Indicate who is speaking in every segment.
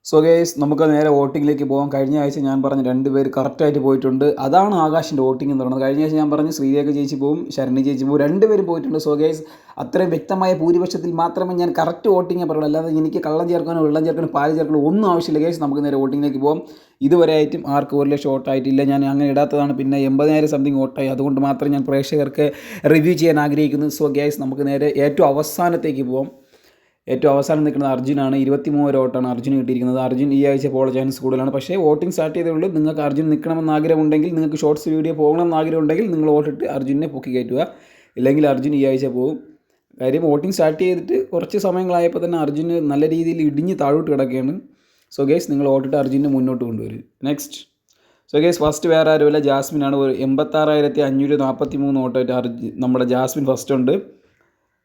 Speaker 1: So guys നമുക്ക് നേരെ വോട്ടിങ്ങിലേക്ക് പോകാം. കഴിഞ്ഞ ആഴ്ച ഞാൻ പറഞ്ഞ 2 പേര് കറക്റ്റായിട്ട് പോയിട്ടുണ്ട്. അതാണ് ആകാശിൻ്റെ വോട്ടിംഗ് എന്ന് പറയുന്നത്. കഴിഞ്ഞ ആഴ്ച ഞാൻ പറഞ്ഞു ശ്രീരേഖ ചേച്ചി പോവും, ശരണി ചേച്ചി പോവും, 2 പേരും പോയിട്ടുണ്ട്. സോ ഗൈസ് അത്രയും വ്യക്തമായ ഭൂരിപക്ഷത്തിൽ മാത്രമേ ഞാൻ കറക്റ്റ് വോട്ടിംഗ് പറയുള്ളൂ. അല്ലാതെ എനിക്ക് കള്ളം ചേർക്കാനോ വെള്ളം ചേർക്കാനോ പാല് ചേർക്കാനോ ഒന്നും ആവശ്യമില്ല ഗൈസ്. നമുക്ക് നേരെ വോട്ടിങ്ങിലേക്ക് പോകാം. ഇതുവരെ ആയിട്ടും ആർക്കും 1 ലക്ഷം വോട്ടായിട്ടില്ല. ഞാൻ അങ്ങനെ ഇടാത്തതാണ്. പിന്നെ 80,000 സംതിങ് വോട്ടായി. അതുകൊണ്ട് മാത്രം ഞാൻ പ്രേക്ഷകർക്ക് റിവ്യൂ ചെയ്യാൻ ആഗ്രഹിക്കുന്നു. സോ ഗൈസ് നമുക്ക് നേരെ ഏറ്റവും അവസാനത്തേക്ക് പോകാം. ഏറ്റവും അവസാനം നിൽക്കുന്നത് അർജുനാണ്. 23 വോട്ടാണ് അർജുന് കിട്ടിയിരിക്കുന്നത്. അർജുൻ ഈ ആഴ്ച പോകാൻ ചാൻസ് കൂടുതലാണ്. പക്ഷേ വോട്ടിംഗ് സ്റ്റാർട്ട് ചെയ്തേ ഉള്ളൂ. നിങ്ങൾക്ക് അർജുൻ നിൽക്കണമെന്ന് ആഗ്രഹമുണ്ടെങ്കിൽ, നിങ്ങൾക്ക് ഷോർട്സ് വീഡിയോ പോകണമെന്ന് ആഗ്രഹമുണ്ടെങ്കിൽ നിങ്ങൾ വോട്ടിട്ട് അർജുനെ പൊക്കി കയറ്റുക. ഇല്ലെങ്കിൽ അർജുൻ ഈ ആഴ്ച പോകും. കാര്യം വോട്ടിംഗ് സ്റ്റാർട്ട് ചെയ്തിട്ട് കുറച്ച് സമയങ്ങളായപ്പോൾ തന്നെ അർജുന് നല്ല രീതിയിൽ ഇടിഞ്ഞ് താഴോട്ട് കിടക്കുകയാണ്. സോ ഗേസ് നിങ്ങൾ വോട്ടിട്ട് അർജുനെ മുന്നോട്ട് കൊണ്ടുവരും. നെക്സ്റ്റ് സോ ഗേസ് ഫസ്റ്റ് വേറെ ആരുമല്ല, ജാസ്മിനാണ്. ഒരു 86,543 വോട്ടായിട്ട് നമ്മുടെ ജാസ്മിൻ ഫസ്റ്റ് ഉണ്ട്.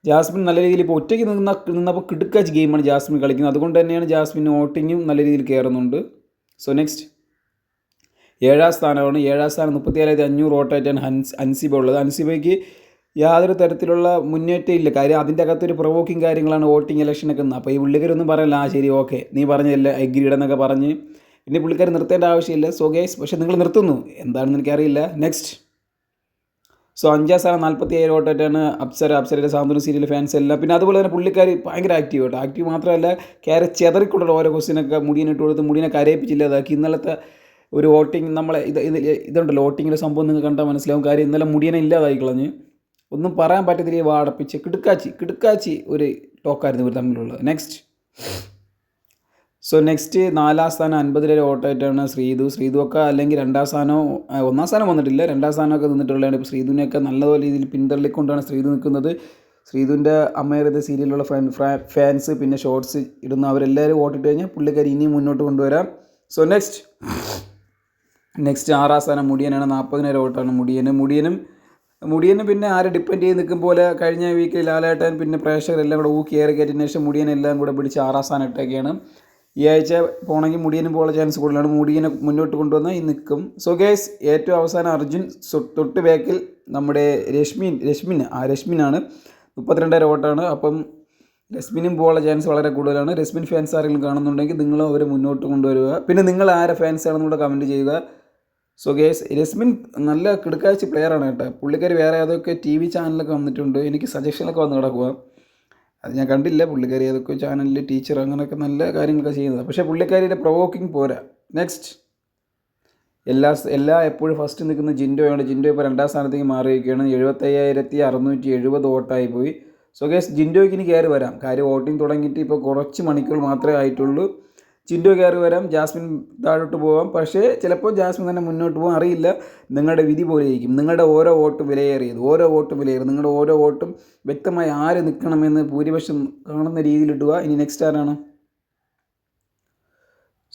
Speaker 1: ജാസ്മിൻ നല്ല രീതിയിൽ ഇപ്പോൾ ഒറ്റയ്ക്ക് നിന്നപ്പോൾ കിടുക്കാച്ച് ഗെയിമാണ് ജാസ്മിൻ കളിക്കുന്നത്. അതുകൊണ്ട് തന്നെയാണ് ജാസ്മിൻ വോട്ടിങ്ങും നല്ല രീതിയിൽ കയറുന്നുണ്ട്. സോ നെക്സ്റ്റ് 7ാം സ്ഥാനമാണ്. 7ാം സ്ഥാനം 37,500 വോട്ടായിട്ടാണ് അൻസിബ ഉള്ളത്. അൻസിബയ്ക്ക് യാതൊരു തരത്തിലുള്ള മുന്നേറ്റം ഇല്ല. കാര്യം അതിൻ്റെ അകത്തൊരു പ്രൊവോക്കിങ് കാര്യങ്ങളാണ് വോട്ടിംഗ് ഇലക്ഷനൊക്കെ. അപ്പോൾ ഈ പുള്ളിക്കാരൊന്നും പറയല്ല, ശരി ഓക്കെ നീ പറഞ്ഞതല്ല എഗ്രീഡ് എന്നൊക്കെ പറഞ്ഞ് പിന്നെ പുള്ളിക്കാർ നിർത്തേണ്ട ആവശ്യമില്ല. സോ ഗൈസ് പക്ഷേ നിങ്ങൾ നിർത്തുന്നു എന്താണെന്ന് എനിക്കറിയില്ല. നെക്സ്റ്റ് സോ 5ാം സ്ഥാനം 47 വോട്ടായിട്ടാണ് അപ്സരയുടെ സാന്ത്വന സീരിയൽ ഫാൻസ് എല്ലാം. പിന്നെ അതുപോലെ തന്നെ പുള്ളിക്കാർ ഭയങ്കര ആക്റ്റീവ് കേട്ടോ. ആക്റ്റീവ് മാത്രമല്ല കയറി ചെതറിക്കൊണ്ടുള്ള ഓരോ ക്വസ്റ്റ്യനൊക്കെ മുടിയനിട്ട് കൊടുത്ത് മുടിയനെ കരയിപ്പിച്ചില്ല. അതാക്കി ഇന്നലത്തെ ഒരു വോട്ടിംഗ് നമ്മളെ ഇതുണ്ടല്ലോ വോട്ടിങ്ങിൻ്റെ സംഭവം നിങ്ങൾ കണ്ടാൽ മനസ്സിലാവും. കാര്യം ഇന്നലെ മുടിയനെ ഇല്ലാതായി കളഞ്ഞ് ഒന്നും പറയാൻ പറ്റത്തില്ല. വാടപ്പിച്ച് കിടുക്കാച്ചി ഒരു ടോക്കായിരുന്നു ഇവർ തമ്മിലുള്ളത്. നെക്സ്റ്റ് സോ നെക്സ്റ്റ് 4ാം സ്ഥാനം 50,000 വോട്ടായിട്ടാണ് ശ്രീതു ഒക്കെ അല്ലെങ്കിൽ 2ാം സ്ഥാനവും 1ാം സ്ഥാനം വന്നിട്ടില്ല, 2ാം സ്ഥാനമൊക്കെ നിന്നിട്ടുള്ളതാണ്. ഇപ്പോൾ ശ്രീതുവിനെയൊക്കെ നല്ല രീതിയിൽ പിന്തള്ളിക്കൊണ്ടാണ് ശ്രീതു നിൽക്കുന്നത്. ശ്രീതുവിൻ്റെ അമ്മയുടെ സീരിയലിലുള്ള ഫാൻസ് പിന്നെ ഷോർട്സ് ഇടുന്ന അവരെല്ലാവരും വോട്ടിട്ട് കഴിഞ്ഞാൽ പുള്ളിക്കാരി ഇനിയും മുന്നോട്ട് കൊണ്ടുവരാം. സോ നെക്സ്റ്റ് 6ാം സ്ഥാനം മുടിയനാണ്. 40,000 വോട്ടാണ് മുടിയനും പിന്നെ ആരെ ഡിപ്പെൻഡ് ചെയ്ത് നിൽക്കും പോലെ കഴിഞ്ഞ വീക്കിൽ ലാലേട്ടൻ പിന്നെ പ്രേക്ഷകരെല്ലാം കൂടെ കയറി കയറ്റിയതിന് ശേഷം മുടിയനെല്ലാം കൂടെ പിടിച്ച് 6ാം സ്ഥാനം ഇട്ടൊക്കെയാണ്. ഈ ആഴ്ച പോകണമെങ്കിൽ മുടിയനും പോകാൻ ചാൻസ് കൂടുതലാണ്. മുടിയനെ മുന്നോട്ട് കൊണ്ടുവന്നാൽ ഈ നിൽക്കും. സോ ഗേസ് ഏറ്റവും അവസാനം അർജുൻ തൊട്ട് ബാക്കിൽ നമ്മുടെ രശ്മിനാണ്. 32,000 വോട്ടാണ്. അപ്പം രശ്മിനും പോകാനുള്ള ചാൻസ് വളരെ കൂടുതലാണ്. രശ്മിൻ ഫാൻസ് ആരെങ്കിലും കാണുന്നുണ്ടെങ്കിൽ നിങ്ങളും അവരെ മുന്നോട്ട് കൊണ്ടുവരിക. പിന്നെ നിങ്ങൾ ആരെ ഫാൻസ് ആണെന്ന് കൂടെ കമൻറ്റ് ചെയ്യുക. സോ ഗേസ് രശ്മിൻ നല്ല കിടക്കാഴ്ച പ്ലെയറാണ് കേട്ടോ. പുള്ളിക്കാരി വേറെ ഏതൊക്കെ TV ചാനലൊക്കെ വന്നിട്ടുണ്ട്. എനിക്ക് സജഷനൊക്കെ വന്ന് കിടക്കുക. അത് ഞാൻ കണ്ടില്ല. പുള്ളിക്കാരി ഏതൊക്കെ ചാനലിൽ ടീച്ചർ അങ്ങനെയൊക്കെ നല്ല കാര്യങ്ങളൊക്കെ ചെയ്യുന്നത്. പക്ഷേ പുള്ളിക്കാരിയുടെ പ്രൊവോക്കിംഗ് പോരാ. നെക്സ്റ്റ് എപ്പോഴും ഫസ്റ്റ് നിൽക്കുന്ന ജിൻഡോയാണ്. ജിൻഡോ ഇപ്പോൾ 2ാം സ്ഥാനത്തേക്ക് മാറിയിരിക്കുകയാണ്. 75,670 വോട്ടായി പോയി. സോ ഗേസ് ജിൻഡോയ്ക്ക് ഇനി കയറി വരാം. കാര്യം വോട്ടിംഗ് തുടങ്ങിയിട്ട് ഇപ്പോൾ കുറച്ച് മണിക്കൂർ മാത്രമേ ആയിട്ടുള്ളൂ. ജിൻഡോ കയറി വരാം, ജാസ്മിൻ താഴോട്ട് പോകാം. പക്ഷേ ചിലപ്പോൾ ജാസ്മിൻ തന്നെ മുന്നോട്ട് പോകാൻ അറിയില്ല. നിങ്ങളുടെ വിധി പോലെ ഇരിക്കും. നിങ്ങളുടെ ഓരോ വോട്ടും വിലയേറിയത്. നിങ്ങളുടെ ഓരോ വോട്ടും വ്യക്തമായി ആര് നിൽക്കണമെന്ന് ഭൂരിപക്ഷം കാണുന്ന രീതിയിലിടുക. ഇനി നെക്സ്റ്റ് ആരാണ്?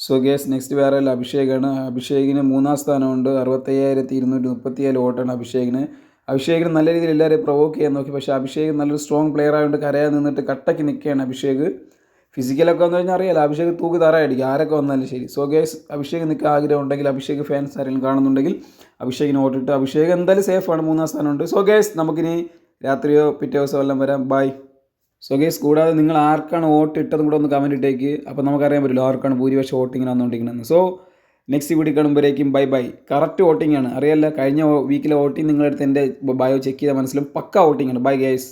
Speaker 1: സോ ഗേസ് നെക്സ്റ്റ് വേറെ അല്ല, അഭിഷേകാണ്. അഭിഷേകിന് 3ാം സ്ഥാനമുണ്ട്. 65,237 വോട്ടാണ് അഭിഷേകിന് നല്ല രീതിയിൽ എല്ലാവരെയും പ്രൊവോക്ക് ചെയ്യാൻ നോക്കി. പക്ഷേ അഭിഷേക് നല്ലൊരു സ്ട്രോങ് പ്ലെയർ ആയതുകൊണ്ട് കരയാൻ നിന്നിട്ട് കട്ടയ്ക്ക് നിൽക്കുകയാണ് അഭിഷേക്. ഫിസിക്കലൊക്കെ വന്നു കഴിഞ്ഞാൽ അറിയാലോ, അഭിഷേക് തൂക്ക് തറയടിക്കും ആരൊക്കെ വന്നാലും ശരി. സോ ഗേസ് അഭിഷേക് നിൽക്കാൻ ആഗ്രഹം ഉണ്ടെങ്കിൽ, അഭിഷേക് ഫാൻസ് ആരെങ്കിലും കാണുന്നുണ്ടെങ്കിൽ അഭിഷേകിന് വോട്ടിട്ട് അഭിഷേക് എന്തായാലും സേഫാണ്. 3ാം സ്ഥാനമുണ്ട്. സോ ഗേസ് നമുക്കിനി രാത്രിയോ പിറ്റേ ദിവസമോ എല്ലാം വരാം. ബൈ. സോ ഗേസ് കൂടാതെ നിങ്ങൾ ആർക്കാണ് വോട്ട് ഇട്ടതും കൂടെ ഒന്ന് കമൻറ്റ് ഇട്ടേക്ക്. അപ്പോൾ നമുക്കറിയാൻ പറ്റില്ല ആർക്കാണ് ഭൂരിപക്ഷം വോട്ടിങ്ങിന് വന്നുകൊണ്ടിരിക്കുന്നത്. സോ നെക്സ്റ്റ് വീഡിയോ കാണുമ്പോഴേക്കും ബൈ. കറക്റ്റ് വോട്ടിംഗ് ആണ്. അറിയാല്ല കഴിഞ്ഞ വീക്കിലെ വോട്ടിംഗ് നിങ്ങളെടുത്ത് എൻ്റെ ബയോ ചെക്ക് ചെയ്താൽ മനസ്സിലും പക്ക വോട്ടിംഗ് ആണ്. By guys.